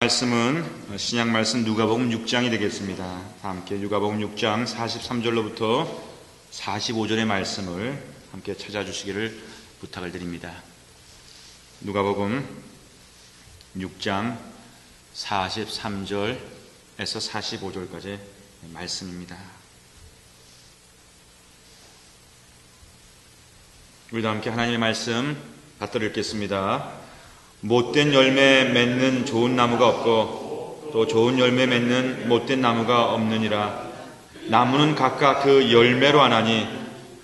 말씀은 신약 말씀 누가복음 6장이 되겠습니다. 다 함께 누가복음 6장 43절로부터 45절의 말씀을 함께 찾아주시기를 부탁을 드립니다. 누가복음 6장 43절에서 45절까지 말씀입니다. 우리도 함께 하나님의 말씀 받들어 읽겠습니다. 못된 열매 맺는 좋은 나무가 없고 또 좋은 열매 맺는 못된 나무가 없느니라. 나무는 각각 그 열매로 아나니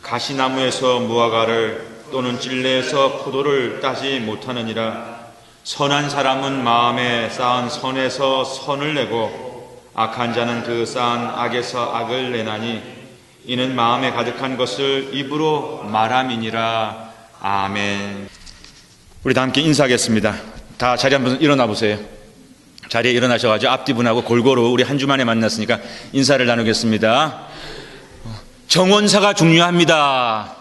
가시나무에서 무화과를 또는 찔레에서 포도를 따지 못하느니라. 선한 사람은 마음에 쌓은 선에서 선을 내고 악한 자는 그 쌓은 악에서 악을 내나니 이는 마음에 가득한 것을 입으로 말함이니라. 아멘. 우리 다 함께 인사하겠습니다. 다 자리 한번 일어나 보세요. 자리에 일어나셔가지고 앞뒤분하고 골고루 우리 한 주 만에 만났으니까 인사를 나누겠습니다. 정원사가 중요합니다.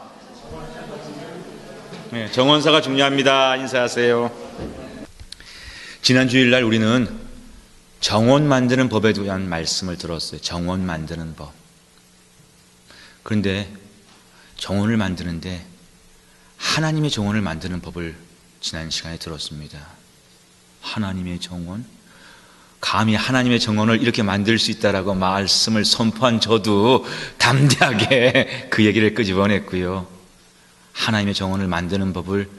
네, 정원사가 중요합니다. 인사하세요. 지난 주일날 우리는 정원 만드는 법에 대한 말씀을 들었어요. 정원 만드는 법. 그런데 정원을 만드는데 하나님의 정원을 만드는 법을 지난 시간에 들었습니다. 하나님의 정원? 감히 하나님의 정원을 이렇게 만들 수 있다라고 말씀을 선포한 저도 담대하게 그 얘기를 끄집어냈고요. 하나님의 정원을 만드는 법을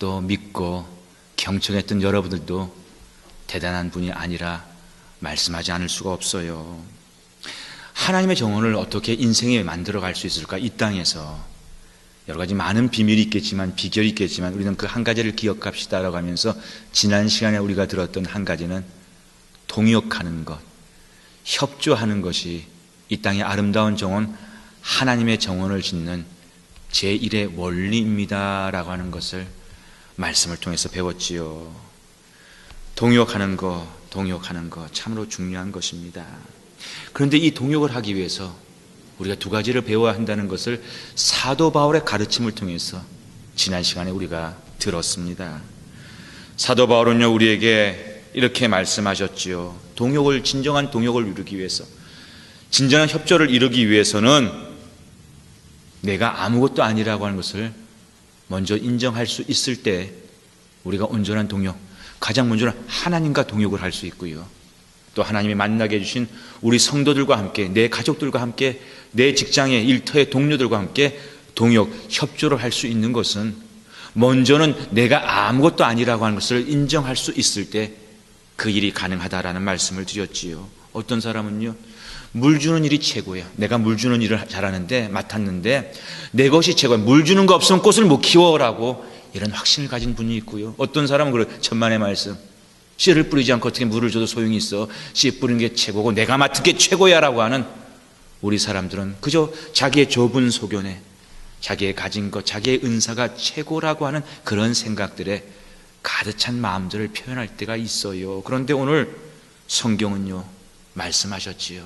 또 믿고 경청했던 여러분들도 대단한 분이 아니라 말씀하지 않을 수가 없어요. 하나님의 정원을 어떻게 인생에 만들어갈 수 있을까? 이 땅에서 여러 가지 많은 비밀이 있겠지만 비결이 있겠지만 우리는 그 한 가지를 기억합시다라고 하면서 지난 시간에 우리가 들었던 한 가지는 동역하는 것, 협조하는 것이 이 땅의 아름다운 정원, 하나님의 정원을 짓는 제1의 원리입니다라고 하는 것을 말씀을 통해서 배웠지요. 동역하는 것 참으로 중요한 것입니다. 그런데 이 동역을 하기 위해서 우리가 두 가지를 배워야 한다는 것을 사도 바울의 가르침을 통해서 지난 시간에 우리가 들었습니다. 사도 바울은요, 우리에게 이렇게 말씀하셨지요. 진정한 동역을 이루기 위해서, 진정한 협조를 이루기 위해서는 내가 아무것도 아니라고 하는 것을 먼저 인정할 수 있을 때 우리가 온전한 동역, 가장 먼저는 하나님과 동역을 할 수 있고요. 또 하나님이 만나게 해주신 우리 성도들과 함께, 내 가족들과 함께, 내 직장의 일터의 동료들과 함께 동역, 협조를 할 수 있는 것은 먼저는 내가 아무것도 아니라고 하는 것을 인정할 수 있을 때 그 일이 가능하다라는 말씀을 드렸지요. 어떤 사람은요, 물 주는 일이 최고야. 내가 물 주는 일을 잘하는데, 맡았는데 내 것이 최고야. 물 주는 거 없으면 꽃을 못 키워라고 이런 확신을 가진 분이 있고요. 어떤 사람은 그런 천만의 말씀, 씨를 뿌리지 않고 어떻게 물을 줘도 소용이 있어. 씨 뿌리는 게 최고고 내가 맡은 게 최고야라고 하는 우리 사람들은 그저 자기의 좁은 소견에 자기의 가진 것, 자기의 은사가 최고라고 하는 그런 생각들에 가득 찬 마음들을 표현할 때가 있어요. 그런데 오늘 성경은요, 말씀하셨지요.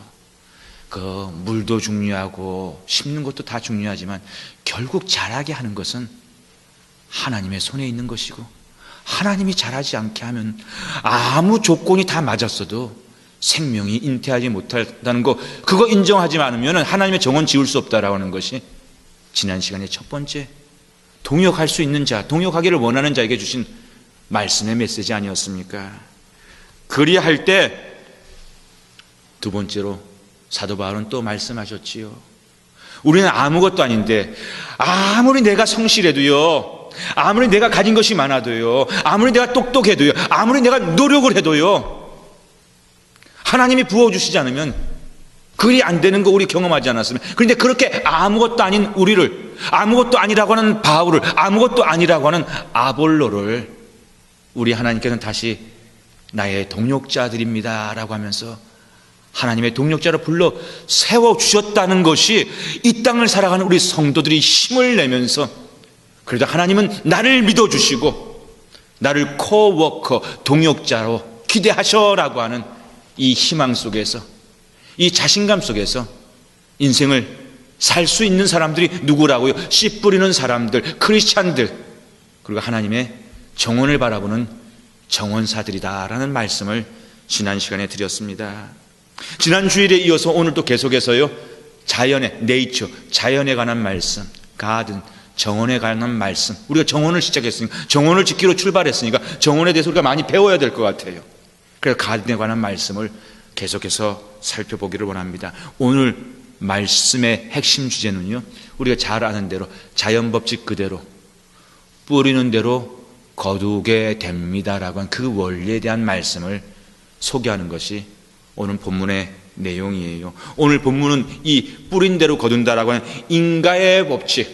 그 물도 중요하고 심는 것도 다 중요하지만 결국 자라게 하는 것은 하나님의 손에 있는 것이고, 하나님이 자라지 않게 하면 아무 조건이 다 맞았어도 생명이 잉태하지 못한다는 거, 그거 인정하지 않으면 하나님의 정원 지을 수 없다라고 하는 것이 지난 시간에 첫 번째, 동역할 수 있는 자, 동역하기를 원하는 자에게 주신 말씀의 메시지 아니었습니까? 그리할 때 두 번째로 사도 바울은 또 말씀하셨지요. 우리는 아무것도 아닌데 아무리 내가 성실해도요, 아무리 내가 가진 것이 많아도요, 아무리 내가 똑똑해도요, 아무리 내가 노력을 해도요, 하나님이 부어주시지 않으면 그 일이 안 되는 거 우리 경험하지 않았으면. 그런데 그렇게 아무것도 아닌 우리를, 아무것도 아니라고 하는 바울을, 아무것도 아니라고 하는 아볼로를 우리 하나님께서는 다시 나의 동역자들입니다 라고 하면서 하나님의 동역자로 불러 세워주셨다는 것이 이 땅을 살아가는 우리 성도들이 힘을 내면서, 그래도 하나님은 나를 믿어주시고 나를 코워커, 동역자로 기대하셔라고 하는 이 희망 속에서, 이 자신감 속에서 인생을 살 수 있는 사람들이 누구라고요? 씨 뿌리는 사람들, 크리스찬들, 그리고 하나님의 정원을 바라보는 정원사들이다라는 말씀을 지난 시간에 드렸습니다. 지난 주일에 이어서 오늘 또 계속해서요, 자연의 네이처, 자연에 관한 말씀, 가든, 정원에 관한 말씀. 우리가 정원을 시작했으니까, 정원을 짓기로 출발했으니까 정원에 대해서 우리가 많이 배워야 될 것 같아요. 그래서 가든에 관한 말씀을 계속해서 살펴보기를 원합니다. 오늘 말씀의 핵심 주제는요, 우리가 잘 아는 대로 자연 법칙 그대로 뿌리는 대로 거두게 됩니다라고 한 그 원리에 대한 말씀을 소개하는 것이 오늘 본문의 내용이에요. 오늘 본문은 이 뿌린 대로 거둔다라고 하는 인과의 법칙,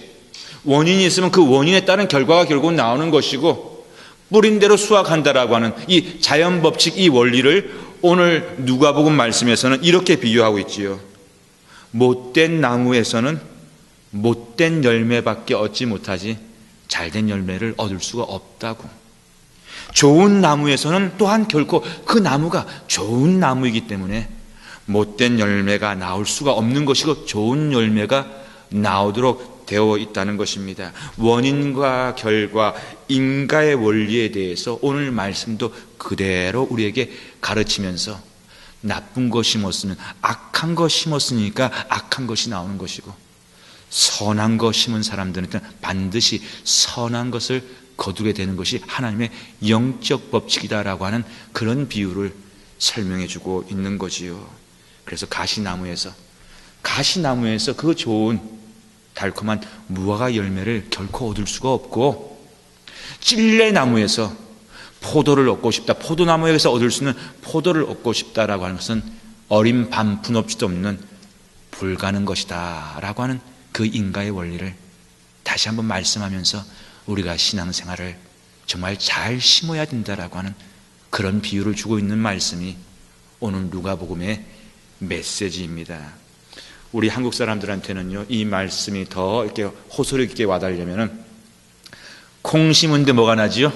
원인이 있으면 그 원인에 따른 결과가 결국 나오는 것이고, 뿌린 대로 수확한다라고 하는 이 자연 법칙, 이 원리를 오늘 누가복음 말씀에서는 이렇게 비유하고 있지요. 못된 나무에서는 못된 열매밖에 얻지 못하지 잘된 열매를 얻을 수가 없다고. 좋은 나무에서는 또한 결코 그 나무가 좋은 나무이기 때문에 못된 열매가 나올 수가 없는 것이고 좋은 열매가 나오도록 되어 있다는 것입니다. 원인과 결과, 인과의 원리에 대해서 오늘 말씀도 그대로 우리에게 가르치면서 나쁜 거 심었으면 악한 거 심었으니까 악한 것이 나오는 것이고, 선한 거 심은 사람들은 반드시 선한 것을 거두게 되는 것이 하나님의 영적 법칙이다라고 하는 그런 비유를 설명해 주고 있는 거지요. 그래서 가시나무에서 그 좋은 달콤한 무화과 열매를 결코 얻을 수가 없고, 찔레나무에서 포도를 얻고 싶다, 포도나무에서 얻을 수 있는 포도를 얻고 싶다라고 하는 것은 어린 반푼 없이도 없는 불가능 것이다 라고 하는 그 인과의 원리를 다시 한번 말씀하면서 우리가 신앙생활을 정말 잘 심어야 된다라고 하는 그런 비유를 주고 있는 말씀이 오늘 누가복음의 메시지입니다. 우리 한국 사람들한테는요, 이 말씀이 더 이렇게 호소력 있게 와닿으려면은 콩 심은데 뭐가 나지요?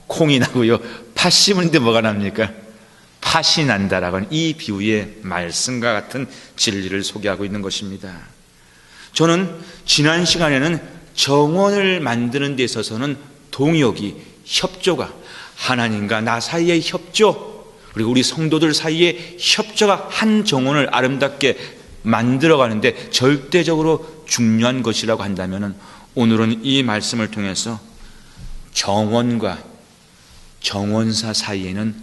콩이 나고요. 팥 심은데 뭐가 납니까? 팥이 난다라고 하는 이 비유의 말씀과 같은 진리를 소개하고 있는 것입니다. 저는 지난 시간에는 정원을 만드는 데 있어서는 동역이, 협조가, 하나님과 나 사이의 협조, 그리고 우리 성도들 사이의 협조가 한 정원을 아름답게 만들어가는데 절대적으로 중요한 것이라고 한다면, 오늘은 이 말씀을 통해서 정원과 정원사 사이에는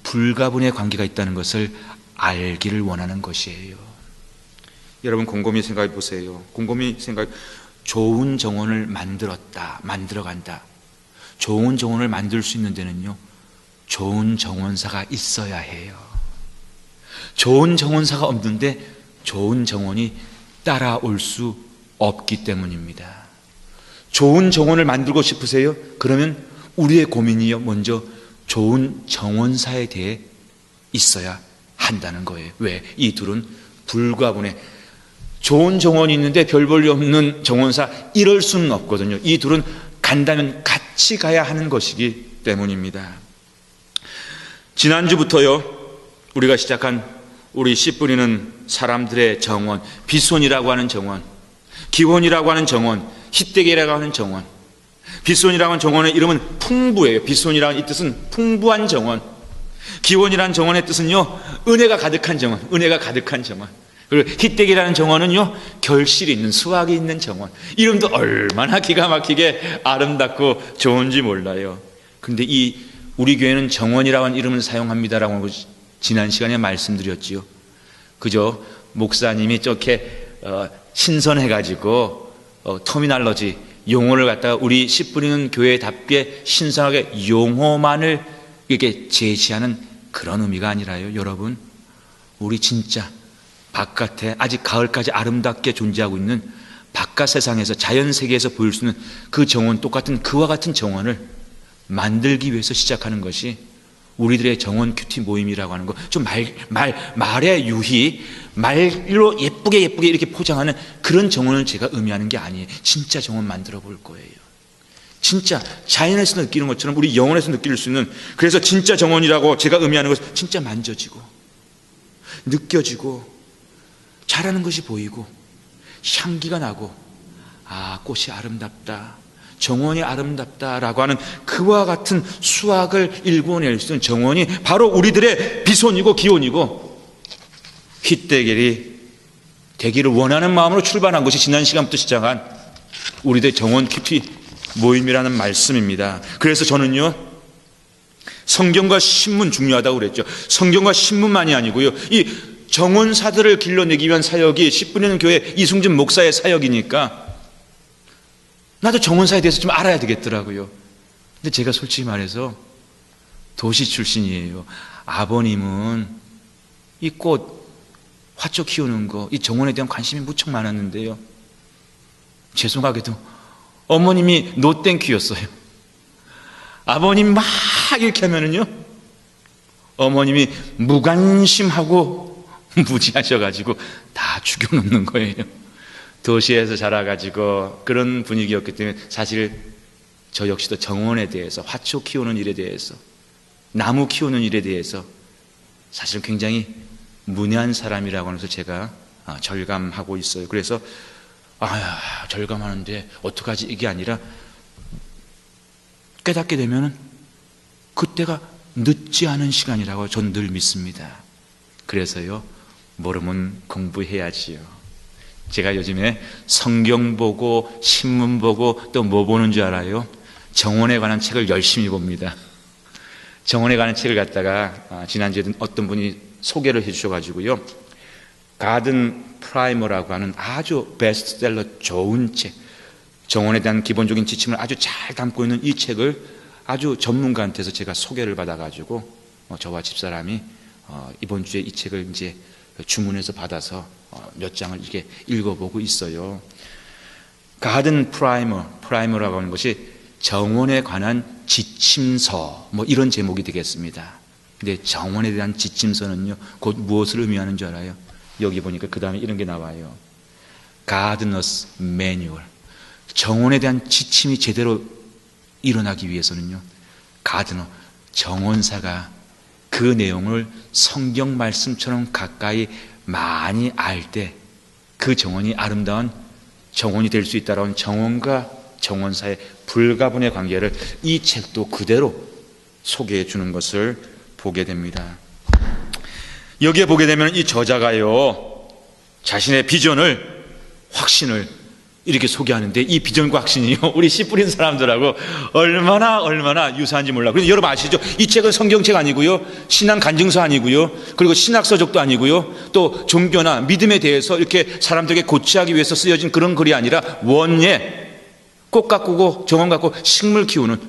불가분의 관계가 있다는 것을 알기를 원하는 것이에요. 여러분 곰곰이 생각해 보세요. 좋은 정원을 만들어간다. 좋은 정원을 만들 수 있는 데는요, 좋은 정원사가 있어야 해요. 좋은 정원사가 없는데 좋은 정원이 따라올 수 없기 때문입니다. 좋은 정원을 만들고 싶으세요? 그러면 우리의 고민이요, 먼저 좋은 정원사에 대해 있어야 한다는 거예요. 왜? 이 둘은 불가분해. 좋은 정원이 있는데 별 볼일 없는 정원사, 이럴 수는 없거든요. 이 둘은 간다면 같이 가야 하는 것이기 때문입니다. 지난주부터요, 우리가 시작한 우리 씨 뿌리는 사람들의 정원, 빗손이라고 하는 정원, 기원이라고 하는 정원, 히데게라고 하는 정원. 빗손이라고 하는 정원의 이름은 풍부예요. 빗손이라는 이 뜻은 풍부한 정원. 기원이라는 정원의 뜻은요, 은혜가 가득한 정원, 은혜가 가득한 정원. 그리고 히데게라는 정원은요, 결실이 있는, 수확이 있는 정원. 이름도 얼마나 기가 막히게 아름답고 좋은지 몰라요. 그런데 이 우리 교회는 정원이라고 하는 이름을 사용합니다라고 하고 지난 시간에 말씀드렸지요. 그저 목사님이 저렇게 신선해가지고 터미널러지 용어를 갖다가 우리 씨 뿌리는 교회답게 신선하게 용어만을 이렇게 제시하는 그런 의미가 아니라요. 여러분, 우리 진짜 바깥에 아직 가을까지 아름답게 존재하고 있는 바깥 세상에서, 자연 세계에서 보일 수 있는 그 정원, 똑같은 그와 같은 정원을 만들기 위해서 시작하는 것이 우리들의 정원 큐티 모임이라고 하는 거. 좀 말의 유희, 말로 예쁘게 이렇게 포장하는 그런 정원을 제가 의미하는 게 아니에요. 진짜 정원 만들어 볼 거예요. 진짜 자연에서 느끼는 것처럼 우리 영혼에서 느낄 수 있는, 그래서 진짜 정원이라고 제가 의미하는 것은 진짜 만져지고 느껴지고 자라는 것이 보이고 향기가 나고, 아, 꽃이 아름답다, 정원이 아름답다라고 하는 그와 같은 수학을 일궈낼 수 있는 정원이 바로 우리들의 비손이고 기원이고 휘대결이 되기를 원하는 마음으로 출발한 것이 지난 시간부터 시작한 우리들의 정원 큐티 모임이라는 말씀입니다. 그래서 저는요, 성경과 신문 중요하다고 그랬죠. 성경과 신문만이 아니고요, 이 정원사들을 길러내기 위한 사역이 10분이는 교회 이승준 목사의 사역이니까 나도 정원사에 대해서 좀 알아야 되겠더라고요. 근데 제가 솔직히 말해서 도시 출신이에요. 아버님은 이 꽃, 화초 키우는 거, 이 정원에 대한 관심이 무척 많았는데요, 죄송하게도 어머님이 노땡큐였어요. 아버님 막 이렇게 하면은요, 어머님이 무관심하고 무지하셔가지고 다 죽여놓는 거예요. 도시에서 자라가지고 그런 분위기였기 때문에 사실 저 역시도 정원에 대해서, 화초 키우는 일에 대해서, 나무 키우는 일에 대해서 사실 굉장히 문외한 사람이라고 하면서 제가 절감하고 있어요. 그래서 절감하는데 어떡하지, 이게 아니라 깨닫게 되면은 그때가 늦지 않은 시간이라고 전 늘 믿습니다. 그래서요, 모르면 공부해야지요. 제가 요즘에 성경 보고 신문 보고 또 뭐 보는 줄 알아요? 정원에 관한 책을 열심히 봅니다. 정원에 관한 책을 갖다가 지난주에 어떤 분이 소개를 해 주셔가지고요, 가든 프라이머라고 하는 아주 베스트셀러 좋은 책, 정원에 대한 기본적인 지침을 아주 잘 담고 있는 이 책을 아주 전문가한테서 제가 소개를 받아가지고 저와 집사람이 이번 주에 이 책을 이제 주문해서 받아서 몇 장을 이렇게 읽어보고 있어요. 가든 프라이머라고 하는 것이 정원에 관한 지침서, 뭐 이런 제목이 되겠습니다. 근데 정원에 대한 지침서는요, 곧 무엇을 의미하는 줄 알아요? 여기 보니까 그 다음에 이런 게 나와요. 가드너스 매뉴얼. 정원에 대한 지침이 제대로 일어나기 위해서는요, 가드너, 정원사가 그 내용을 성경 말씀처럼 가까이 많이 알 때 그 정원이 아름다운 정원이 될 수 있다라는 정원과 정원사의 불가분의 관계를 이 책도 그대로 소개해 주는 것을 보게 됩니다. 여기에 보게 되면 이 저자가요, 자신의 비전을, 확신을 이렇게 소개하는데, 이 비전과 확신이요, 우리 씨 뿌린 사람들하고 얼마나 유사한지 몰라. 그래서 여러분 아시죠? 이 책은 성경책 아니고요, 신앙 간증서 아니고요, 그리고 신학서적도 아니고요, 또 종교나 믿음에 대해서 이렇게 사람들에게 고치하기 위해서 쓰여진 그런 글이 아니라 원예, 꽃 가꾸고 정원 가꾸고 식물 키우는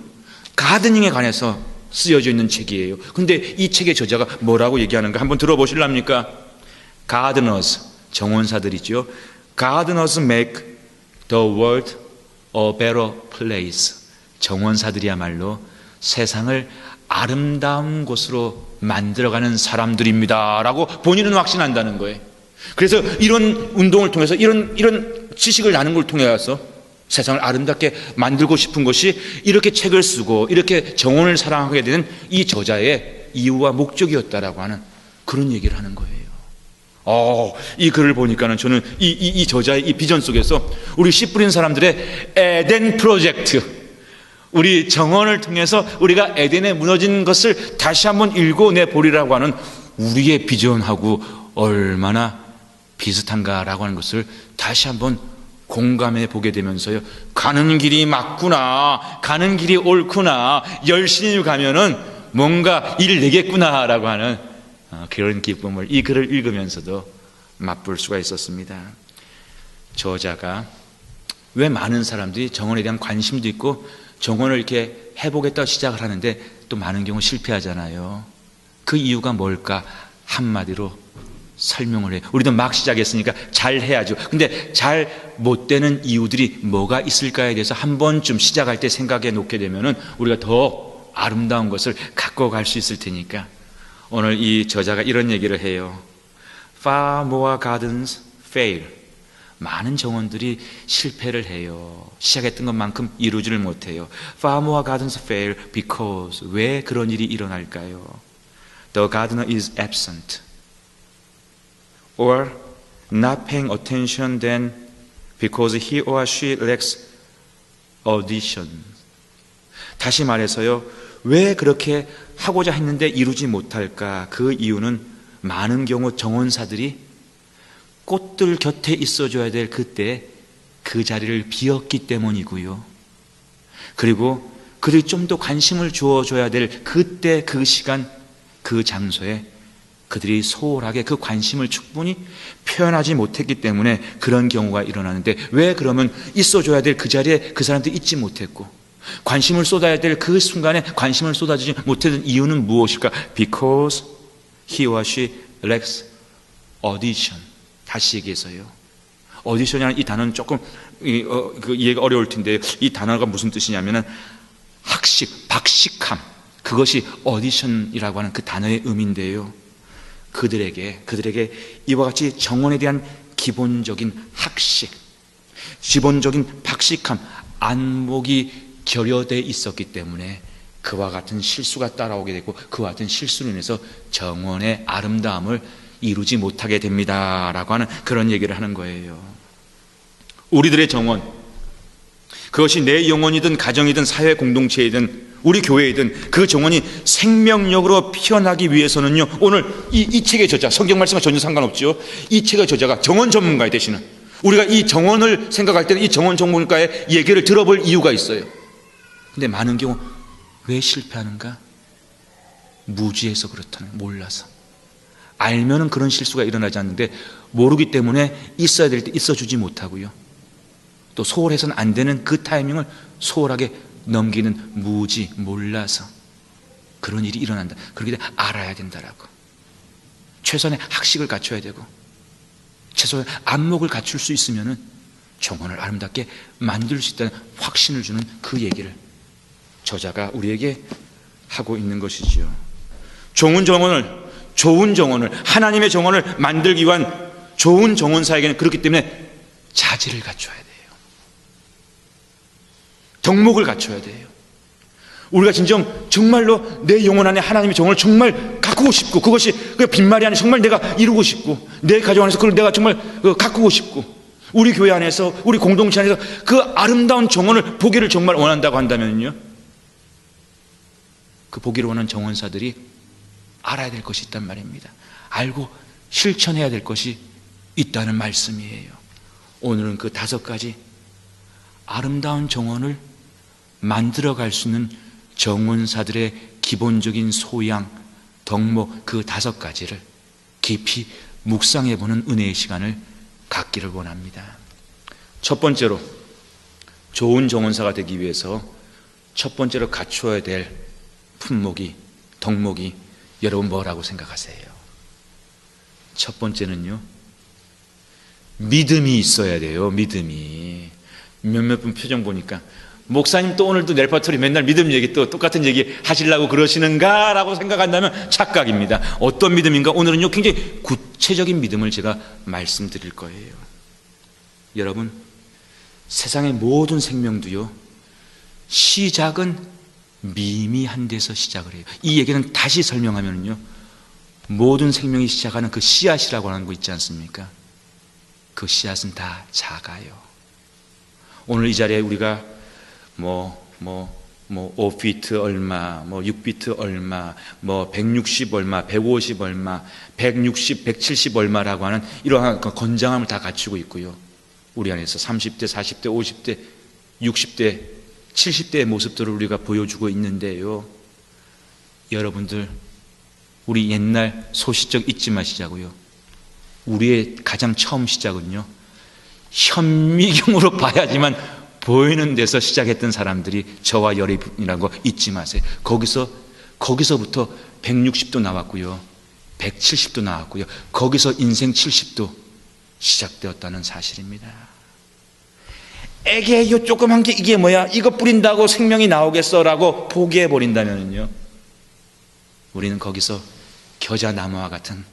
가드닝에 관해서 쓰여져 있는 책이에요. 근데 이 책의 저자가 뭐라고 얘기하는가 한번 들어보실랍니까? Gardeners, 정원사들이죠. Gardeners make the world a better place. 정원사들이야말로 세상을 아름다운 곳으로 만들어가는 사람들입니다 라고 본인은 확신한다는 거예요. 그래서 이런 운동을 통해서 이런 지식을 나눈 걸 통해서 세상을 아름답게 만들고 싶은 것이 이렇게 책을 쓰고 이렇게 정원을 사랑하게 되는 이 저자의 이유와 목적이었다라고 하는 그런 얘기를 하는 거예요. 이 글을 보니까는 저는 이 저자의 이 비전 속에서 우리 씨 뿌린 사람들의 에덴 프로젝트, 우리 정원을 통해서 우리가 에덴에 무너진 것을 다시 한번 읽어내 보리라고 하는 우리의 비전하고 얼마나 비슷한가라고 하는 것을 다시 한번 공감해 보게 되면서요, 가는 길이 맞구나, 가는 길이 옳구나, 열심히 가면은 뭔가 일 내겠구나라고 하는 그런 기쁨을 이 글을 읽으면서도 맛볼 수가 있었습니다. 저자가 왜 많은 사람들이 정원에 대한 관심도 있고 정원을 이렇게 해보겠다고 시작을 하는데 또 많은 경우 실패하잖아요. 그 이유가 뭘까? 한마디로 설명을 해요. 우리도 막 시작했으니까 잘 해야죠. 근데 잘 못 되는 이유들이 뭐가 있을까에 대해서 한 번쯤 시작할 때 생각해 놓게 되면은 우리가 더 아름다운 것을 갖고 갈 수 있을 테니까 오늘 이 저자가 이런 얘기를 해요. Far more gardens fail. 많은 정원들이 실패를 해요. 시작했던 것만큼 이루지를 못해요. Far more gardens fail because. 왜 그런 일이 일어날까요? The gardener is absent or not paying attention then because he or she lacks audition. 다시 말해서요, 왜 그렇게 하고자 했는데 이루지 못할까? 그 이유는 많은 경우 정원사들이 꽃들 곁에 있어줘야 될 그때 그 자리를 비웠기 때문이고요. 그리고 그들이 좀 더 관심을 주어줘야 될 그때 그 시간 그 장소에 그들이 소홀하게 그 관심을 충분히 표현하지 못했기 때문에 그런 경우가 일어나는데, 왜 그러면 있어줘야 될 그 자리에 그 사람들이 있지 못했고 관심을 쏟아야 될 그 순간에 관심을 쏟아지지 못했던 이유는 무엇일까? Because he or she lacks audition. 다시 얘기해서요, 오디션이라는 이 단어는 조금 이해가 어려울 텐데, 이 단어가 무슨 뜻이냐면은 학식, 박식함, 그것이 오디션이라고 하는 그 단어의 의미인데요, 그들에게 이와 같이 정원에 대한 기본적인 학식, 기본적인 박식함, 안목이 결여되어 있었기 때문에 그와 같은 실수가 따라오게 되고 그와 같은 실수로 인해서 정원의 아름다움을 이루지 못하게 됩니다 라고 하는 그런 얘기를 하는 거예요. 우리들의 정원, 그것이 내 영혼이든 가정이든 사회 공동체이든 우리 교회이든 그 정원이 생명력으로 피어나기 위해서는요, 오늘 이 책의 저자, 성경 말씀과 전혀 상관없죠, 이 책의 저자가 정원 전문가에 되시는, 우리가 이 정원을 생각할 때는 이 정원 전문가의 얘기를 들어볼 이유가 있어요. 근데 많은 경우 왜 실패하는가? 무지해서 그렇다는, 몰라서. 알면은 그런 실수가 일어나지 않는데 모르기 때문에 있어야 될 때 있어주지 못하고요, 또 소홀해서는 안 되는 그 타이밍을 소홀하게 넘기는 무지, 몰라서 그런 일이 일어난다. 그렇게 알아야 된다라고. 최소한의 학식을 갖춰야 되고 최소한의 안목을 갖출 수 있으면은 정원을 아름답게 만들 수 있다는 확신을 주는 그 얘기를 저자가 우리에게 하고 있는 것이지요. 좋은 정원을 하나님의 정원을 만들기 위한 좋은 정원사에게는 그렇기 때문에 자질을 갖춰야 돼요. 덕목을 갖춰야 돼요. 우리가 진정 정말로 내 영혼 안에 하나님의 정원을 정말 가꾸고 싶고, 그것이 빈말이 아니라 정말 내가 이루고 싶고, 내 가정 안에서 그걸 내가 정말 가꾸고 싶고, 우리 교회 안에서, 우리 공동체 안에서 그 아름다운 정원을 보기를 정말 원한다고 한다면요, 그 보기를 원하는 정원사들이 알아야 될 것이 있단 말입니다. 알고 실천해야 될 것이 있다는 말씀이에요. 오늘은 그 5가지 아름다운 정원을 만들어갈 수 있는 정원사들의 기본적인 소양, 덕목, 그 5가지를 깊이 묵상해보는 은혜의 시간을 갖기를 원합니다. 첫 번째로, 좋은 정원사가 되기 위해서 첫 번째로 갖추어야 될 품목이, 덕목이 여러분 뭐라고 생각하세요? 첫 번째는요, 믿음이 있어야 돼요. 믿음이. 몇몇 분 표정 보니까 목사님 또 오늘도 넬파토리 맨날 믿음 얘기 또 똑같은 얘기 하시려고 그러시는가 라고 생각한다면 착각입니다. 어떤 믿음인가? 오늘은요, 굉장히 구체적인 믿음을 제가 말씀드릴 거예요. 여러분, 세상의 모든 생명도요, 시작은 미미한 데서 시작을 해요. 이 얘기는 다시 설명하면요, 모든 생명이 시작하는 그 씨앗이라고 하는 거 있지 않습니까? 그 씨앗은 다 작아요. 오늘 이 자리에 우리가 5피트 얼마, 6피트 얼마, 160 얼마, 150 얼마, 160, 170 얼마라고 하는 이러한 건장함을 다 갖추고 있고요. 우리 안에서 30대, 40대, 50대, 60대, 70대의 모습들을 우리가 보여주고 있는데요. 여러분들, 우리 옛날 소시적 잊지 마시자고요. 우리의 가장 처음 시작은요, 현미경으로 봐야지만 보이는 데서 시작했던 사람들이 저와 여러분이라는 거 잊지 마세요. 거기서부터 160도 나왔고요, 170도 나왔고요, 거기서 인생 70도 시작되었다는 사실입니다. 에게 요 조그만 게 이게 뭐야, 이거 뿌린다고 생명이 나오겠어 라고 포기해버린다면요, 우리는 거기서 겨자나무와 같은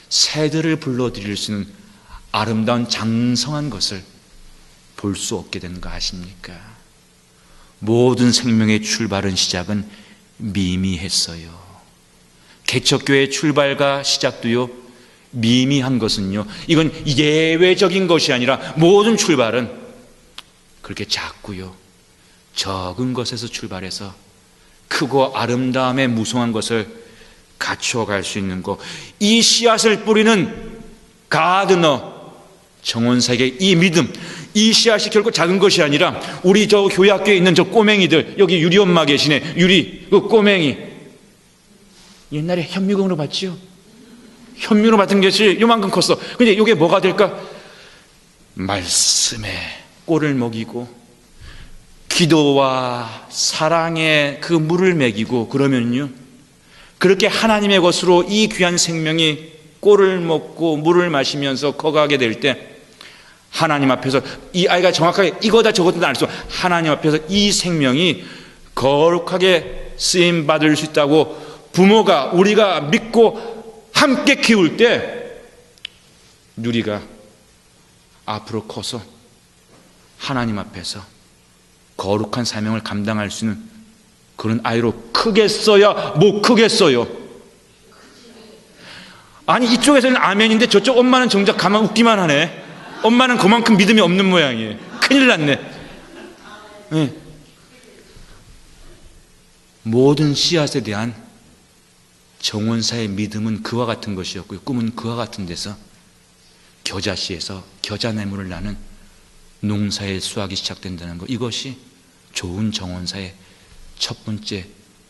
새들을 불러들일 수 있는 아름다운 장성한 것을 볼 수 없게 되는 거 아십니까? 모든 생명의 출발은, 시작은 미미했어요. 개척교회의 출발과 시작도요, 미미한 것은요, 이건 예외적인 것이 아니라 모든 출발은 그렇게 작고요, 적은 것에서 출발해서 크고 아름다움에 무성한 것을 갖추어 갈 수 있는 것, 이 씨앗을 뿌리는 가드너 정원사에게 이 믿음, 이 씨앗이 결코 작은 것이 아니라 우리 저 교회 학교에 있는 저 꼬맹이들, 여기 유리 엄마 계시네. 유리 그 꼬맹이 옛날에 현미경으로 봤지요. 현미로 봤던 것이 요만큼 컸어. 근데 이게 뭐가 될까? 말씀에 꼴을 먹이고 기도와 사랑의 그 물을 먹이고 그러면요, 그렇게 하나님의 것으로 이 귀한 생명이 꼴을 먹고 물을 마시면서 커가게 될 때 하나님 앞에서 이 아이가 정확하게 이거다 저거다 알 수 없어. 하나님 앞에서 이 생명이 거룩하게 쓰임 받을 수 있다고 부모가 우리가 믿고 함께 키울 때 누리가 앞으로 커서 하나님 앞에서 거룩한 사명을 감당할 수 있는 그런 아이로 크겠어야 못 크겠어요? 아니 이쪽에서는 아멘인데 저쪽 엄마는 정작 가만 웃기만 하네. 엄마는 그만큼 믿음이 없는 모양이에요. 큰일 났네. 네. 모든 씨앗에 대한 정원사의 믿음은 그와 같은 것이었고요, 꿈은 그와 같은 데서 겨자씨에서 겨자나무를 나는 농사의 수확이 시작된다는 것, 이것이 좋은 정원사의 첫 번째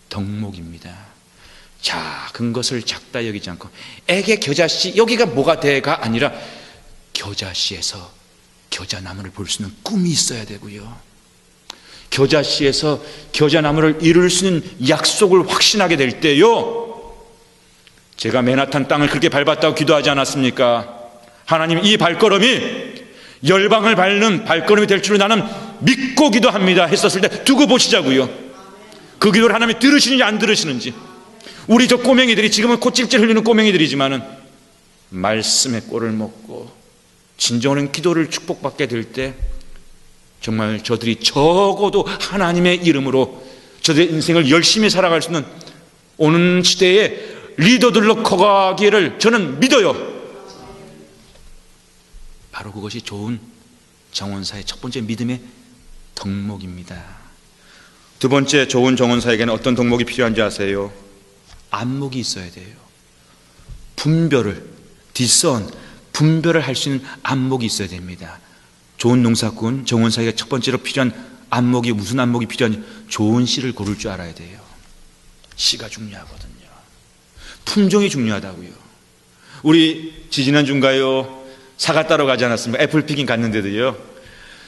덕목입니다. 작은 것을 작다 여기지 않고 애게 겨자씨 여기가 뭐가 돼가 아니라 겨자씨에서 겨자나무를 볼 수 있는 꿈이 있어야 되고요, 겨자씨에서 겨자나무를 이룰 수 있는 약속을 확신하게 될 때요, 제가 맨하탄 땅을 그렇게 밟았다고 기도하지 않았습니까? 하나님, 이 발걸음이 열방을 밟는 발걸음이 될 줄을 나는 믿고 기도합니다 했었을 때 두고 보시자고요. 그 기도를 하나님이 들으시는지 안 들으시는지. 우리 저 꼬맹이들이 지금은 콧질질 흘리는 꼬맹이들이지만은 말씀의 꼴을 먹고 진정한 기도를 축복받게 될 때 정말 저들이 적어도 하나님의 이름으로 저들의 인생을 열심히 살아갈 수 있는 오는 시대의 리더들로 커가기를 저는 믿어요. 바로 그것이 좋은 정원사의 첫 번째 믿음의 덕목입니다. 두 번째, 좋은 정원사에게는 어떤 덕목이 필요한지 아세요? 안목이 있어야 돼요. 분별을, 디선, 분별을 할 수 있는 안목이 있어야 됩니다. 좋은 농사꾼, 정원사에게 첫 번째로 필요한 안목이 무슨 안목이 필요한지, 좋은 씨를 고를 줄 알아야 돼요. 씨가 중요하거든요. 품종이 중요하다고요. 우리 지지난주인가요? 사과 따러 가지 않았습니까? 애플 피킹 갔는데도요,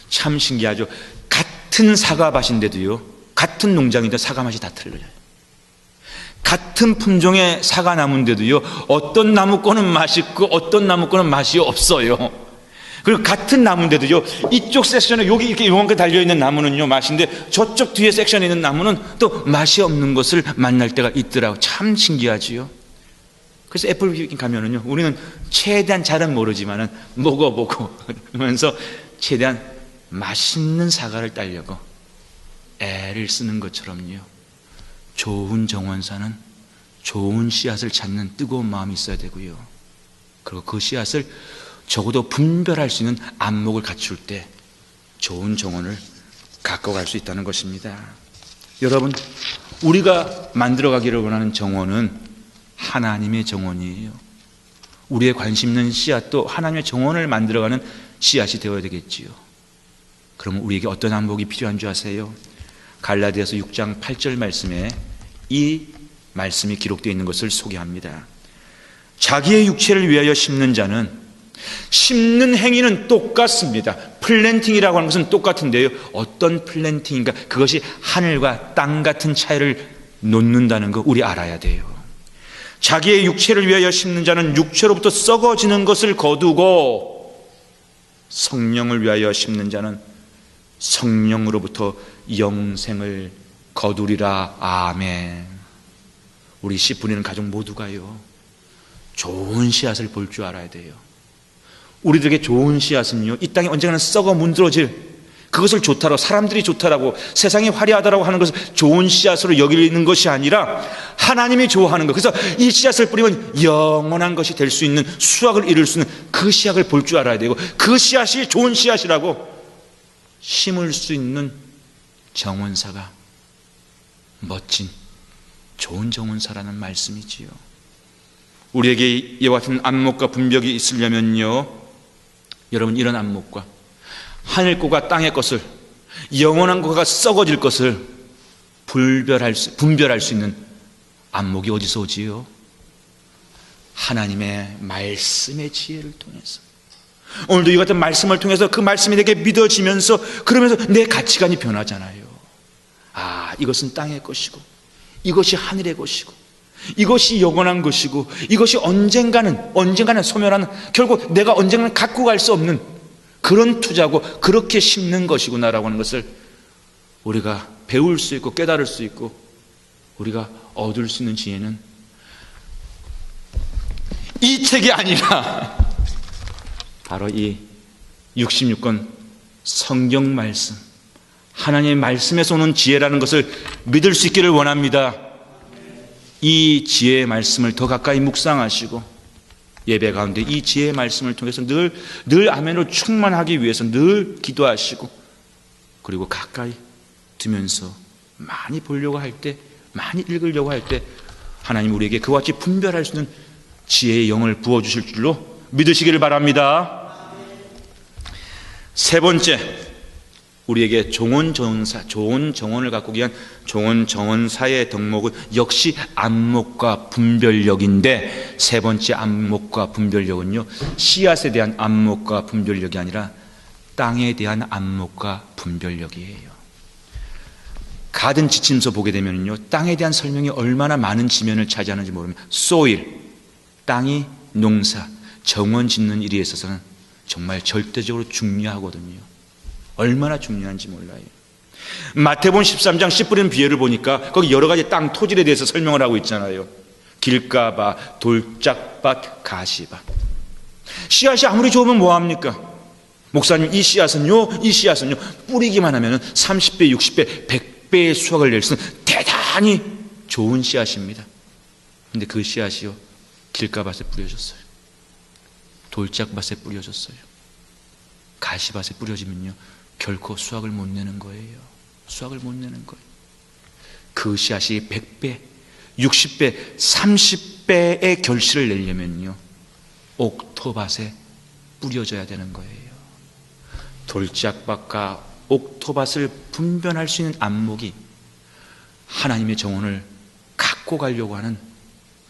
참 신기하죠. 같은 사과밭인데도요, 같은 농장인데 사과 맛이 다 틀려요. 같은 품종의 사과나무인데도요, 어떤 나무 거는 맛있고 어떤 나무 거는 맛이 없어요. 그리고 같은 나무인데도요, 이쪽 섹션에 여기 이렇게 요만큼 달려있는 나무는요 맛인데 저쪽 뒤에 섹션에 있는 나무는 또 맛이 없는 것을 만날 때가 있더라고요. 참 신기하지요. 그래서 애플 피킹 가면은요, 우리는 최대한 잘은 모르지만은 먹어보고 그러면서 최대한 맛있는 사과를 따려고 애를 쓰는 것처럼요, 좋은 정원사는 좋은 씨앗을 찾는 뜨거운 마음이 있어야 되고요, 그리고 그 씨앗을 적어도 분별할 수 있는 안목을 갖출 때 좋은 정원을 갖고 갈 수 있다는 것입니다. 여러분, 우리가 만들어가기를 원하는 정원은 하나님의 정원이에요. 우리의 관심 있는 씨앗도 하나님의 정원을 만들어가는 씨앗이 되어야 되겠지요. 그러면 우리에게 어떤 안목이 필요한 줄 아세요? 갈라디아서 6장 8절 말씀에 이 말씀이 기록되어 있는 것을 소개합니다. 자기의 육체를 위하여 심는 자는, 심는 행위는 똑같습니다. 플랜팅이라고 하는 것은 똑같은데요, 어떤 플랜팅인가? 그것이 하늘과 땅 같은 차이를 놓는다는 거 우리 알아야 돼요. 자기의 육체를 위하여 심는 자는 육체로부터 썩어지는 것을 거두고, 성령을 위하여 심는 자는 성령으로부터 영생을 거두리라. 아멘. 우리 씨 뿌리는 가족 모두가요, 좋은 씨앗을 볼 줄 알아야 돼요. 우리들에게 좋은 씨앗은요, 이 땅에 언젠가는 썩어 문드러질, 그것을 좋다라고, 사람들이 좋다라고, 세상이 화려하다라고 하는 것을 좋은 씨앗으로 여기는 것이 아니라 하나님이 좋아하는 것, 그래서 이 씨앗을 뿌리면 영원한 것이 될 수 있는, 수확을 이룰 수 있는 그 씨앗을 볼 줄 알아야 되고, 그 씨앗이 좋은 씨앗이라고 심을 수 있는 정원사가 멋진 좋은 정원사라는 말씀이지요. 우리에게 이와 같은 안목과 분별이 있으려면요, 여러분, 이런 안목과 하늘 것과 땅의 것을, 영원한 것과 썩어질 것을 분별할 수 있는 안목이 어디서 오지요? 하나님의 말씀의 지혜를 통해서. 오늘도 이 같은 말씀을 통해서 그 말씀이 내게 믿어지면서, 그러면서 내 가치관이 변하잖아요. 아, 이것은 땅의 것이고, 이것이 하늘의 것이고, 이것이 영원한 것이고, 이것이 언젠가는 소멸하는, 결국 내가 언젠가는 갖고 갈 수 없는 그런 투자고, 그렇게 심는 것이구나라고 하는 것을 우리가 배울 수 있고 깨달을 수 있고 우리가 얻을 수 있는 지혜는 이 책이 아니라 바로 이 66권 성경 말씀, 하나님의 말씀에서 오는 지혜라는 것을 믿을 수 있기를 원합니다. 이 지혜의 말씀을 더 가까이 묵상하시고 예배 가운데 이 지혜의 말씀을 통해서 늘 아멘으로 충만하기 위해서 늘 기도하시고, 그리고 가까이 두면서 많이 보려고 할 때, 많이 읽으려고 할 때 하나님 우리에게 그와 같이 분별할 수 있는 지혜의 영을 부어주실 줄로 믿으시기를 바랍니다. 세 번째, 우리에게 좋은 정원을 갖고 오기 위한 좋은 정원사의 덕목은 역시 안목과 분별력인데, 세 번째 안목과 분별력은요, 씨앗에 대한 안목과 분별력이 아니라 땅에 대한 안목과 분별력이에요. 가든 지침서 보게 되면요, 땅에 대한 설명이 얼마나 많은 지면을 차지하는지 모르면, 소일, 땅이 농사, 정원 짓는 일에 있어서는 정말 절대적으로 중요하거든요. 얼마나 중요한지 몰라요. 마태복음 13장 씨 뿌리는 비유를 보니까 거기 여러 가지 땅, 토질에 대해서 설명을 하고 있잖아요. 길가밭, 돌짝밭, 가시밭. 씨앗이 아무리 좋으면 뭐합니까? 목사님, 이 씨앗은요 뿌리기만 하면 30배, 60배, 100배의 수확을 낼 수 있는 대단히 좋은 씨앗입니다. 근데 그 씨앗이요, 길가밭에 뿌려졌어요. 돌짝밭에 뿌려졌어요. 가시밭에 뿌려지면요, 결코 수확을 못 내는 거예요. 수확을 못 내는 거예요. 그 씨앗이 100배, 60배, 30배의 결실을 내려면요, 옥토밭에 뿌려져야 되는 거예요. 돌짝밭과 옥토밭을 분별할 수 있는 안목이 하나님의 정원을 갖고 가려고 하는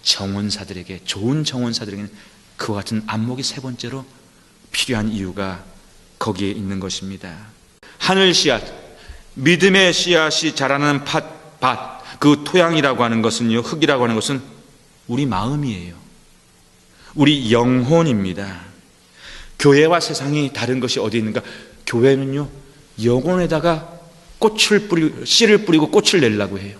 정원사들에게, 좋은 정원사들에게는 그와 같은 안목이 세 번째로 필요한 이유가 거기에 있는 것입니다. 하늘 씨앗, 믿음의 씨앗이 자라는 밭, 그 토양이라고 하는 것은요, 흙이라고 하는 것은 우리 마음이에요. 우리 영혼입니다. 교회와 세상이 다른 것이 어디 있는가? 교회는요, 영혼에다가 씨를 뿌리고 꽃을 내려고 해요.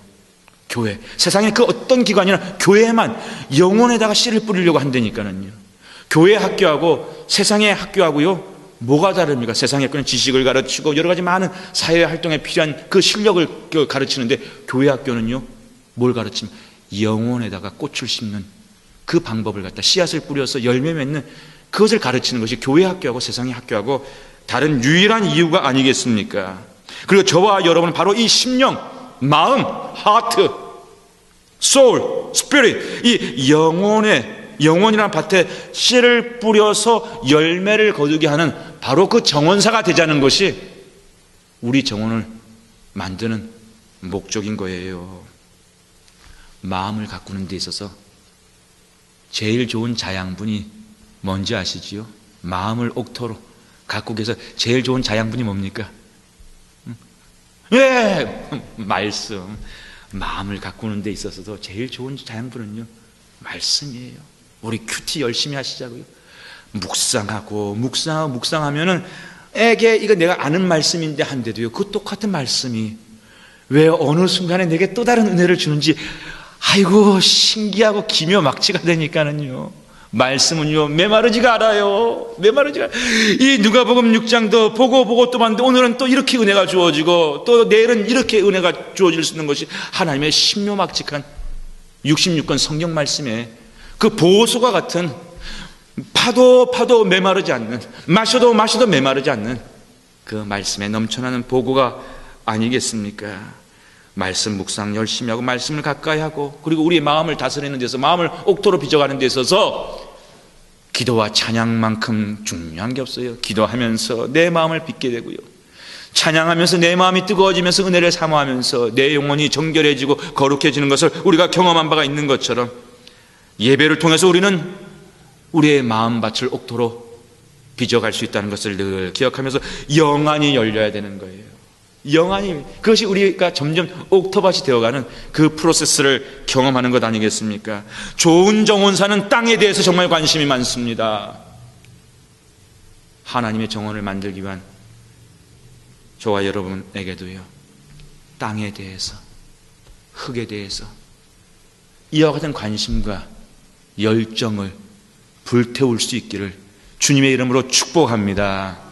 교회, 세상의 그 어떤 기관이나 교회만 영혼에다가 씨를 뿌리려고 한다니까는요. 교회 학교하고 세상의 학교하고요, 뭐가 다릅니까? 세상의 학교는 지식을 가르치고 여러 가지 많은 사회 활동에 필요한 그 실력을 가르치는데, 교회 학교는요, 뭘 가르치면 영혼에다가 꽃을 심는 그 방법을 갖다 씨앗을 뿌려서 열매 맺는 그것을 가르치는 것이 교회 학교하고 세상의 학교하고 다른 유일한 이유가 아니겠습니까? 그리고 저와 여러분은 바로 이 심령, 마음, 하트, 소울, 스피릿, 이 영혼이라는 밭에 씨를 뿌려서 열매를 거두게 하는 바로 그 정원사가 되자는 것이 우리 정원을 만드는 목적인 거예요. 마음을 가꾸는 데 있어서 제일 좋은 자양분이 뭔지 아시지요? 마음을 옥토로 가꾸기 위해서 제일 좋은 자양분이 뭡니까? 말씀. 마음을 가꾸는 데 있어서도 제일 좋은 자양분은요, 말씀이에요. 우리 큐티 열심히 하시자고요. 묵상하면은 이거 내가 아는 말씀인데 한데도요, 그 똑같은 말씀이 왜 어느 순간에 내게 또 다른 은혜를 주는지, 아이고 신기하고 기묘막치가 되니까는요, 말씀은요 메마르지가 않아요. 이 누가복음 6장도 보고 또 봤는데, 오늘은 또 이렇게 은혜가 주어지고 또 내일은 이렇게 은혜가 주어질 수 있는 것이 하나님의 신묘막측한 66권 성경 말씀에 그 보소가 같은, 파도 메마르지 않는, 마셔도 메마르지 않는 그 말씀에 넘쳐나는 보고가 아니겠습니까? 말씀 묵상 열심히 하고 말씀을 가까이 하고, 그리고 우리의 마음을 다스리는 데서, 마음을 옥토로 빚어가는 데 있어서 기도와 찬양만큼 중요한 게 없어요. 기도하면서 내 마음을 빚게 되고요, 찬양하면서 내 마음이 뜨거워지면서 은혜를 사모하면서 내 영혼이 정결해지고 거룩해지는 것을 우리가 경험한 바가 있는 것처럼, 예배를 통해서 우리는 우리의 마음밭을 옥토로 빚어갈 수 있다는 것을 늘 기억하면서 영안이 열려야 되는 거예요. 영안이, 그것이 우리가 점점 옥토밭이 되어가는 그 프로세스를 경험하는 것 아니겠습니까? 좋은 정원사는 땅에 대해서 정말 관심이 많습니다. 하나님의 정원을 만들기 위한 저와 여러분에게도요, 땅에 대해서, 흙에 대해서 이와 같은 관심과 열정을 불태울 수 있기를 주님의 이름으로 축복합니다.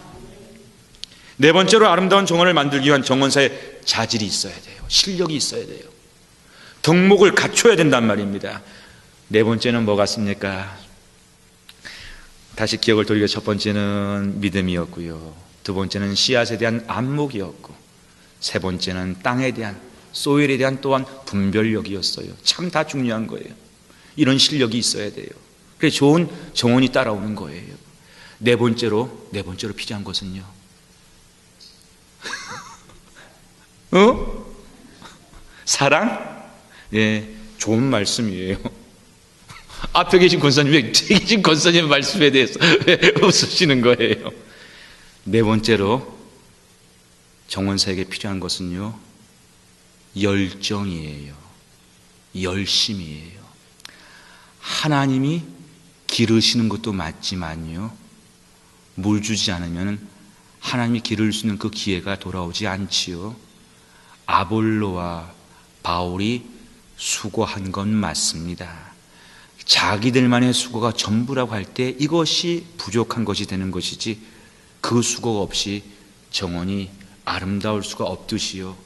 네 번째로, 아름다운 정원을 만들기 위한 정원사의 자질이 있어야 돼요. 실력이 있어야 돼요. 덕목을 갖춰야 된단 말입니다. 네 번째는 뭐 같습니까? 다시 기억을 돌리고, 첫 번째는 믿음이었고요, 두 번째는 씨앗에 대한 안목이었고, 세 번째는 땅에 대한, 소일에 대한 또한 분별력이었어요. 참 다 중요한 거예요. 이런 실력이 있어야 돼요. 그래서 좋은 정원이 따라오는 거예요. 네 번째로 필요한 것은요, 사랑? 예, 좋은 말씀이에요. 앞에 계신 권사님, 계신 권사님 말씀에 대해서 왜 웃으시는 거예요? 네 번째로 정원사에게 필요한 것은요, 열정이에요. 열심이에요. 하나님이 기르시는 것도 맞지만요, 물 주지 않으면 하나님이 기를 수 있는 그 기회가 돌아오지 않지요. 아볼로와 바울이 수고한 건 맞습니다. 자기들만의 수고가 전부라고 할 때 이것이 부족한 것이 되는 것이지, 그 수고가 없이 정원이 아름다울 수가 없듯이요,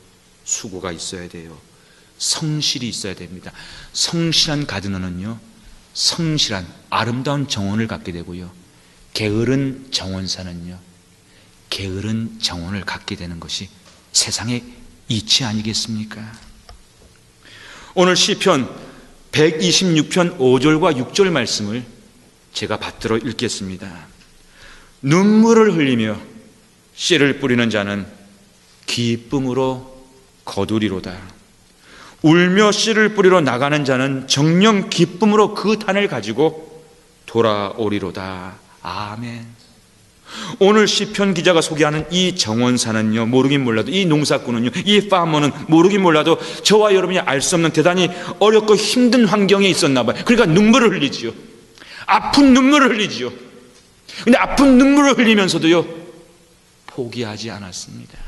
수고가 있어야 돼요. 성실이 있어야 됩니다. 성실한 가드너는요, 성실한 아름다운 정원을 갖게 되고요, 게으른 정원사는요, 게으른 정원을 갖게 되는 것이 세상의 이치 아니겠습니까? 오늘 시편 126편 5절과 6절 말씀을 제가 받들어 읽겠습니다. 눈물을 흘리며 씨를 뿌리는 자는 기쁨으로 거두리로다. 울며 씨를 뿌리러 나가는 자는 정녕 기쁨으로 그 단을 가지고 돌아오리로다. 아멘. 오늘 시편 기자가 소개하는 이 정원사는요, 모르긴 몰라도, 이 농사꾼은요, 이 파머는 모르긴 몰라도 저와 여러분이 알 수 없는 대단히 어렵고 힘든 환경에 있었나 봐요. 그러니까 눈물을 흘리지요. 아픈 눈물을 흘리지요. 근데 아픈 눈물을 흘리면서도요, 포기하지 않았습니다.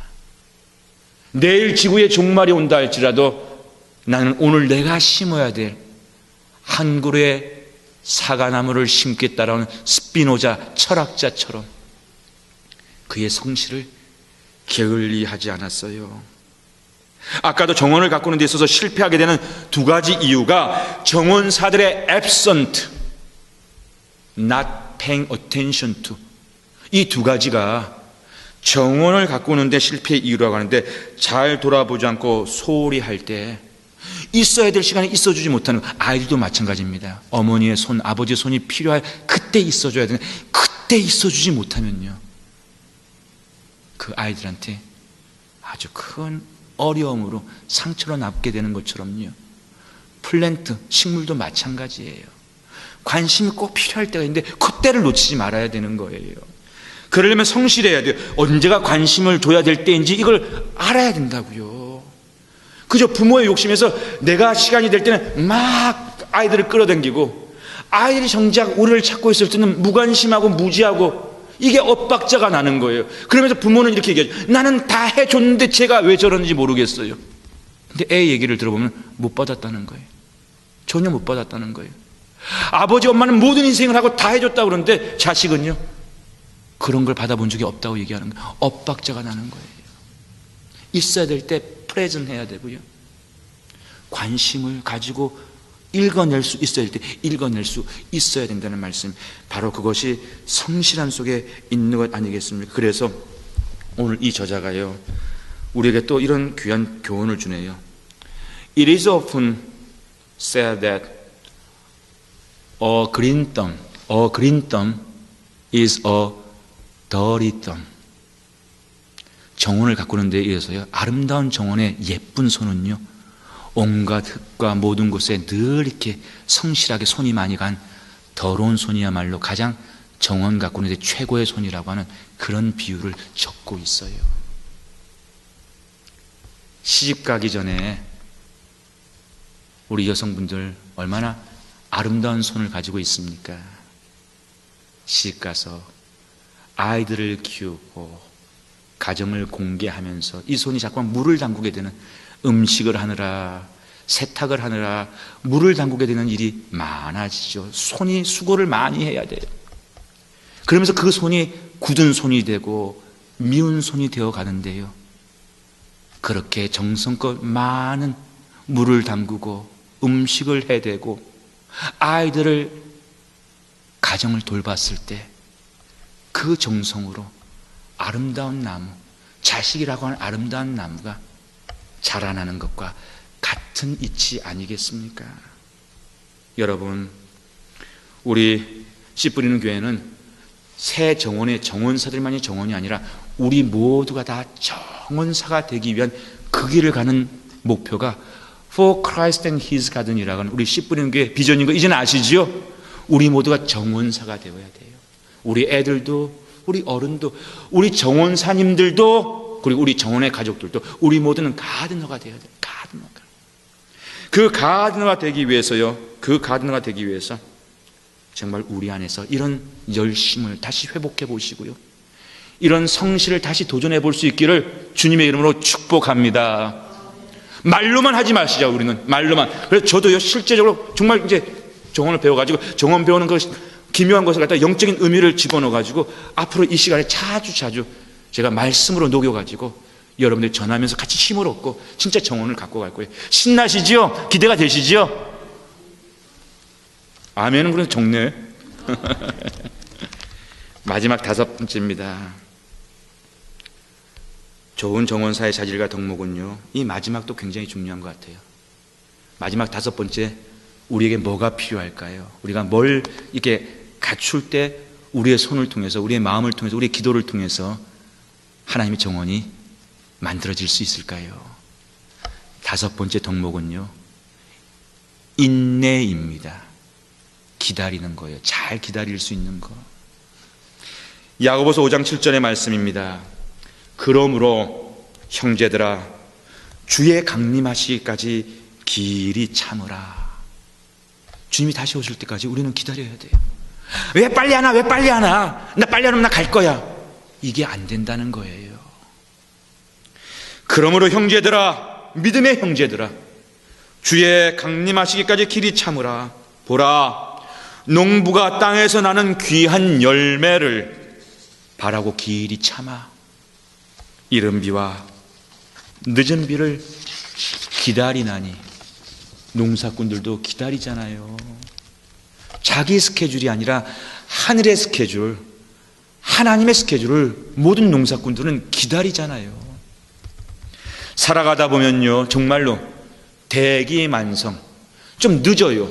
내일 지구의 종말이 온다 할지라도 나는 오늘 내가 심어야 될 한 그루의 사과나무를 심겠다라는 스피노자 철학자처럼 그의 성실을 게을리하지 않았어요. 아까도 정원을 가꾸는 데 있어서 실패하게 되는 두 가지 이유가 정원사들의 absent, not paying attention to, 이 두 가지가 정원을 가꾸는 데 실패의 이유라고 하는데, 잘 돌아보지 않고 소홀히 할 때 있어야 될 시간에 있어주지 못하는 거. 아이들도 마찬가지입니다. 어머니의 손, 아버지의 손이 필요할 그때 있어줘야 되는, 그때 있어주지 못하면요, 그 아이들한테 아주 큰 어려움으로 상처로 남게 되는 것처럼요, 플랜트, 식물도 마찬가지예요. 관심이 꼭 필요할 때가 있는데 그때를 놓치지 말아야 되는 거예요. 그러려면 성실해야 돼요. 언제가 관심을 줘야 될 때인지 이걸 알아야 된다고요. 그저 부모의 욕심에서 내가 시간이 될 때는 막 아이들을 끌어당기고, 아이들이 정작 우리를 찾고 있을 때는 무관심하고 무지하고, 이게 엇박자가 나는 거예요. 그러면서 부모는 이렇게 얘기하죠. 나는 다 해줬는데 제가 왜 저러는지 모르겠어요. 근데 애 얘기를 들어보면 못 받았다는 거예요. 전혀 못 받았다는 거예요. 아버지 엄마는 모든 인생을 하고 다 해줬다고 그러는데 자식은요, 그런 걸 받아본 적이 없다고 얘기하는 거예요. 엇박자가 나는 거예요. 있어야 될 때 프레젠트 해야 되고요, 관심을 가지고 읽어낼 수 있어야 될 때 읽어낼 수 있어야 된다는 말씀, 바로 그것이 성실한 속에 있는 것 아니겠습니까? 그래서 오늘 이 저자가요, 우리에게 또 이런 귀한 교훈을 주네요. It is often said that a green thumb is a dirty thumb. 정원을 가꾸는 데 의해서요, 아름다운 정원의 예쁜 손은요, 온갖 흙과 모든 곳에 늘 이렇게 성실하게 손이 많이 간 더러운 손이야말로 가장 정원 가꾸는 데 최고의 손이라고 하는 그런 비유를 적고 있어요. 시집 가기 전에 우리 여성분들 얼마나 아름다운 손을 가지고 있습니까? 시집 가서 아이들을 키우고 가정을 공개하면서 이 손이 자꾸 물을 담그게 되는, 음식을 하느라 세탁을 하느라 물을 담그게 되는 일이 많아지죠. 손이 수고를 많이 해야 돼요. 그러면서 그 손이 굳은 손이 되고 미운 손이 되어 가는데요, 그렇게 정성껏 많은 물을 담그고 음식을 해대고 아이들을, 가정을 돌봤을 때 그 정성으로 아름다운 나무, 자식이라고 하는 아름다운 나무가 자라나는 것과 같은 이치 아니겠습니까? 여러분, 우리 씨 뿌리는 교회는 새 정원의 정원사들만이 정원이 아니라 우리 모두가 다 정원사가 되기 위한 그 길을 가는 목표가 For Christ and His Garden이라고 하는 우리 씨 뿌리는 교회 비전인 거 이제는 아시지요? 우리 모두가 정원사가 되어야 돼요. 우리 애들도, 우리 어른도, 우리 정원사님들도, 그리고 우리 정원의 가족들도, 우리 모두는 가드너가 되어야 돼요. 가드너가. 그 가드너가 되기 위해서요, 그 가드너가 되기 위해서 정말 우리 안에서 이런 열심을 다시 회복해 보시고요, 이런 성실을 다시 도전해 볼 수 있기를 주님의 이름으로 축복합니다. 말로만 하지 마시자. 우리는 말로만. 그래서 저도요, 실제적으로 정말 이제 정원을 배워가지고, 정원 배우는 것 기묘한 것을 갖다 영적인 의미를 집어넣어가지고 앞으로 이 시간에 자주 제가 말씀으로 녹여가지고 여러분들 전하면서 같이 힘을 얻고 진짜 정원을 갖고 갈 거예요. 신나시지요? 기대가 되시지요? 아멘은 그래서 적네. 마지막 5번째입니다. 좋은 정원사의 자질과 덕목은요, 이 마지막도 굉장히 중요한 것 같아요. 마지막 5번째, 우리에게 뭐가 필요할까요? 우리가 뭘 이렇게 갖출 때 우리의 손을 통해서, 우리의 마음을 통해서, 우리의 기도를 통해서 하나님의 정원이 만들어질 수 있을까요? 5번째 덕목은요, 인내입니다. 기다리는 거예요. 잘 기다릴 수 있는 거. 야고보서 5장 7절의 말씀입니다. 그러므로 형제들아, 주의 강림하시기까지 길이 참으라. 주님이 다시 오실 때까지 우리는 기다려야 돼요. 왜 빨리 하나? 왜 빨리 하나? 나 빨리 하면 나 갈 거야. 이게 안 된다는 거예요. 그러므로 형제들아, 믿음의 형제들아, 주의 강림하시기까지 길이 참으라. 보라, 농부가 땅에서 나는 귀한 열매를 바라고 길이 참아 이른 비와 늦은 비를 기다리나니. 농사꾼들도 기다리잖아요. 자기 스케줄이 아니라 하늘의 스케줄, 하나님의 스케줄을 모든 농사꾼들은 기다리잖아요. 살아가다 보면요, 정말로 대기만성, 좀 늦어요.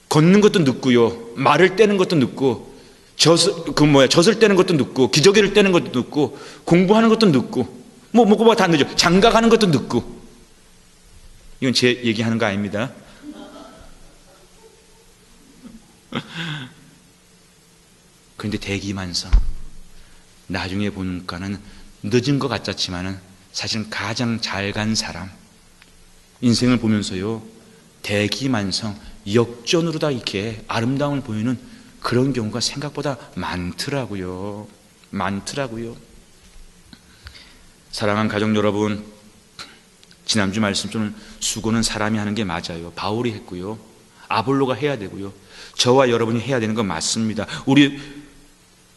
걷는 것도 늦고요, 말을 떼는 것도 늦고, 젖을 떼는 것도 늦고, 기저귀를 떼는 것도 늦고, 공부하는 것도 늦고, 뭐가 다 늦어. 장가가는 것도 늦고. 이건 제 얘기하는 거 아닙니다. 그런데 대기만성, 나중에 보니까는 늦은 것 같았지만은 사실은 가장 잘 간 사람, 인생을 보면서요, 대기만성, 역전으로 다 이렇게 아름다움을 보이는 그런 경우가 생각보다 많더라고요. 사랑하는 가족 여러분, 지난주 말씀처럼 수고는 사람이 하는 게 맞아요. 바울이 했고요, 아볼로가 해야 되고요, 저와 여러분이 해야 되는 건 맞습니다. 우리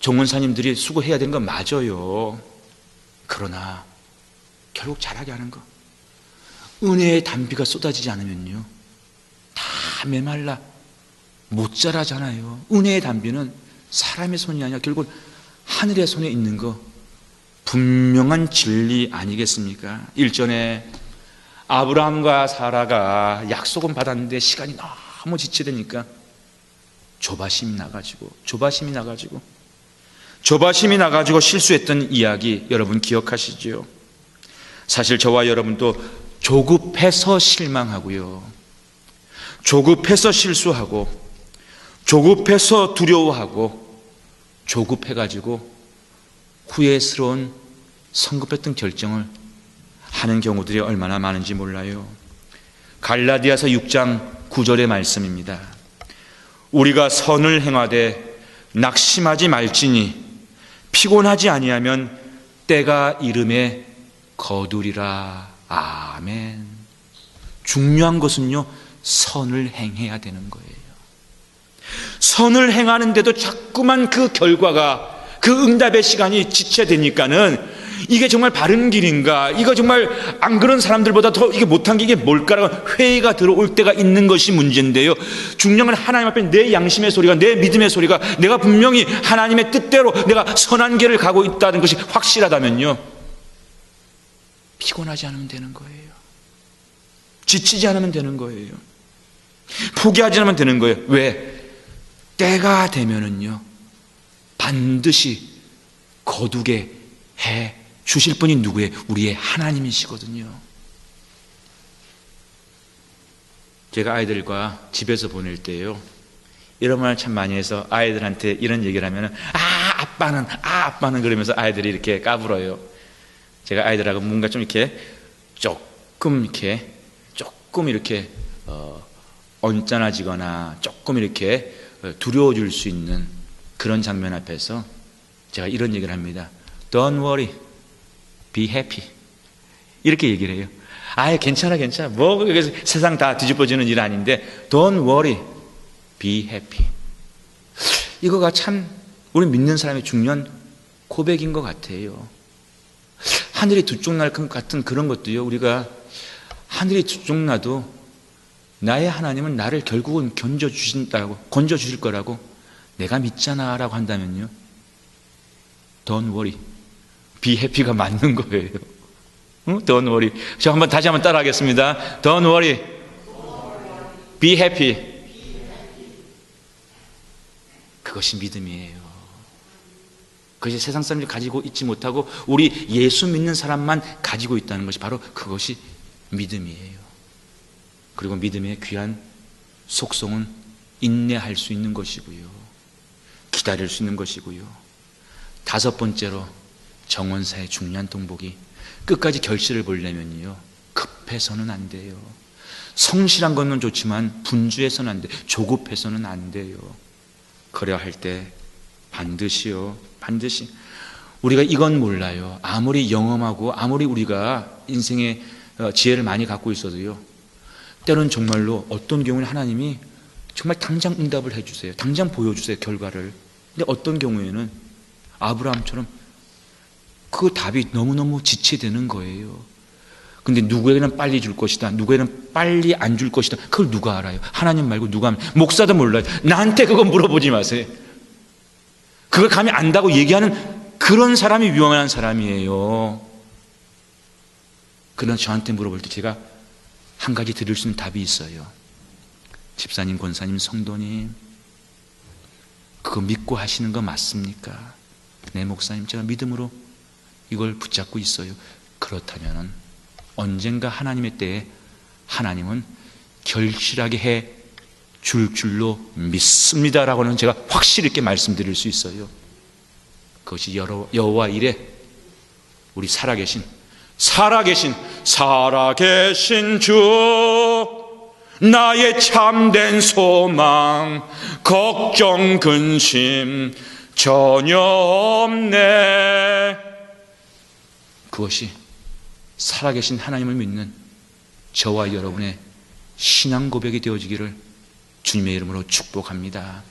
정원사님들이 수고해야 되는 건 맞아요. 그러나 결국 잘하게 하는 거, 은혜의 단비가 쏟아지지 않으면요, 다 메말라 못 자라잖아요. 은혜의 단비는 사람의 손이 아니라 결국 하늘의 손에 있는 거, 분명한 진리 아니겠습니까? 일전에 아브라함과 사라가 약속은 받았는데 시간이 너무 지체되니까 조바심이 나가지고 실수했던 이야기 여러분 기억하시죠? 사실 저와 여러분도 조급해서 실망하고요, 조급해서 실수하고, 조급해서 두려워하고, 조급해가지고 후회스러운 성급했던 결정을 하는 경우들이 얼마나 많은지 몰라요. 갈라디아서 6장 9절의 말씀입니다. 우리가 선을 행하되 낙심하지 말지니 피곤하지 아니하면 때가 이름에 거두리라. 아멘. 중요한 것은요, 선을 행해야 되는 거예요. 선을 행하는데도 자꾸만 그 결과가, 그 응답의 시간이 지체되니까는 이게 정말 바른 길인가, 이거 정말 안 그런 사람들보다 더 이게 못한 게 이게 뭘까라고 회의가 들어올 때가 있는 것이 문제인데요, 중요한 건 하나님 앞에 내 양심의 소리가, 내 믿음의 소리가, 내가 분명히 하나님의 뜻대로 내가 선한 길을 가고 있다는 것이 확실하다면요, 피곤하지 않으면 되는 거예요. 지치지 않으면 되는 거예요. 포기하지 않으면 되는 거예요. 왜? 때가 되면은요, 반드시 거두게 해 주실 분이 누구예요? 우리의 하나님이시거든요. 제가 아이들과 집에서 보낼 때요, 이런 말 참 많이 해서 아이들한테 이런 얘기를 하면은 아빠는 그러면서 아이들이 이렇게 까불어요. 제가 아이들하고 뭔가 좀 이렇게 조금 이렇게 언짢아지거나 조금 이렇게 두려워질 수 있는 그런 장면 앞에서 제가 이런 얘기를 합니다. Don't worry, be happy. 이렇게 얘기를 해요. 아예 괜찮아. 뭐 세상 다 뒤집어지는 일 아닌데 Don't worry, be happy. 이거가 참 우리 믿는 사람의 중요한 고백인 것 같아요. 하늘이 두 쪽 날 것 같은 그런 것도요, 우리가 하늘이 두 쪽 나도 나의 하나님은 나를 결국은 건져 주실 거라고 내가 믿잖아 라고 한다면요, Don't worry, be happy가 맞는 거예요. Don't worry. 저 다시 한번 따라 하겠습니다. Don't worry, be happy. 그것이 믿음이에요. 그것이 세상 사람들이 가지고 있지 못하고 우리 예수 믿는 사람만 가지고 있다는 것이 바로 그것이 믿음이에요. 그리고 믿음의 귀한 속성은 인내할 수 있는 것이고요, 기다릴 수 있는 것이고요, 다섯 번째로 정원사의 중요한 동복이 끝까지 결실을 보려면요, 급해서는 안 돼요. 성실한 것은 좋지만 분주해서는 안 돼요. 조급해서는 안 돼요. 그래야 할 때 반드시 우리가 이건 몰라요. 아무리 영험하고 아무리 우리가 인생의 지혜를 많이 갖고 있어도요, 때로는 정말로 어떤 경우는 하나님이 정말 당장 응답을 해주세요. 당장 보여주세요, 결과를. 근데 어떤 경우에는 아브라함처럼 그 답이 너무너무 지체되는 거예요. 근데 누구에게는 빨리 줄 것이다, 누구에게는 빨리 안 줄 것이다, 그걸 누가 알아요? 하나님 말고 누가 합니까? 목사도 몰라요. 나한테 그거 물어보지 마세요. 그걸 감히 안다고 얘기하는 그런 사람이 위험한 사람이에요. 그러나 저한테 물어볼 때 제가 한 가지 드릴 수 있는 답이 있어요. 집사님, 권사님, 성도님, 그거 믿고 하시는 거 맞습니까? 네, 목사님, 제가 믿음으로 이걸 붙잡고 있어요. 그렇다면 언젠가 하나님의 때에 하나님은 결실하게 해 줄 줄로 믿습니다라고는 제가 확실히 있게 말씀드릴 수 있어요. 그것이 여호와 이레, 우리 살아계신 주, 나의 참된 소망, 걱정 근심 전혀 없네. 그것이 살아계신 하나님을 믿는 저와 여러분의 신앙 고백이 되어지기를 주님의 이름으로 축복합니다.